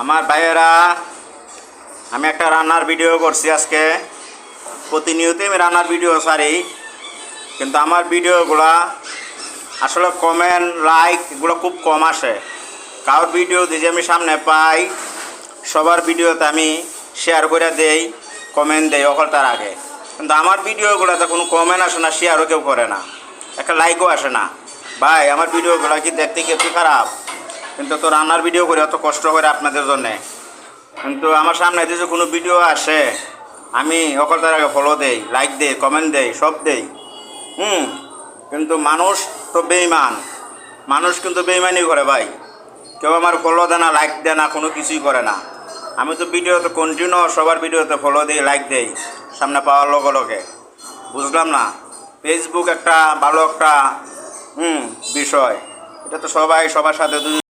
আমার ভাইয়েরা, আমি একটা রান্নার ভিডিও করছি আজকে। প্রতিনিয়তই আমি রান্নার ভিডিও ছাড়ি, কিন্তু আমার ভিডিওগুলা আসলে কমেন্ট লাইক এগুলো খুব কম আসে। কারোর ভিডিও দিয়ে আমি সামনে পাই, সবার ভিডিওতে আমি শেয়ার করে দেই, কমেন্ট দেই তার আগে। কিন্তু আমার ভিডিওগুলোতে কোনো কমেন্ট আসে না, শেয়ারও কেউ করে না, একটা লাইকও আসে না। ভাই, আমার ভিডিওগুলো কি দেখতে কি একটু খারাপ? কিন্তু তো রান্নার ভিডিও করে অত কষ্ট করে আপনাদের জন্যে, কিন্তু আমার সামনে যদি কোনো ভিডিও আসে আমি তার আগে ফলো দেই, লাইক দেই, কমেন্ট দেই, সব দেই। কিন্তু মানুষ তো বেইমান, মানুষ কিন্তু বেইমানি করে ভাই। কেউ আমার ফলো দেয় না, লাইক দেয় না, কোনো কিছুই করে না। আমি তো ভিডিওতে কন্টিনিউ সবার ভিডিওতে ফলো দিই, লাইক দেই, সামনে পাওয়ার লগে লগে। বুঝলাম না, ফেসবুক একটা ভালো একটা বিষয়, এটা তো সবাই সবার সাথে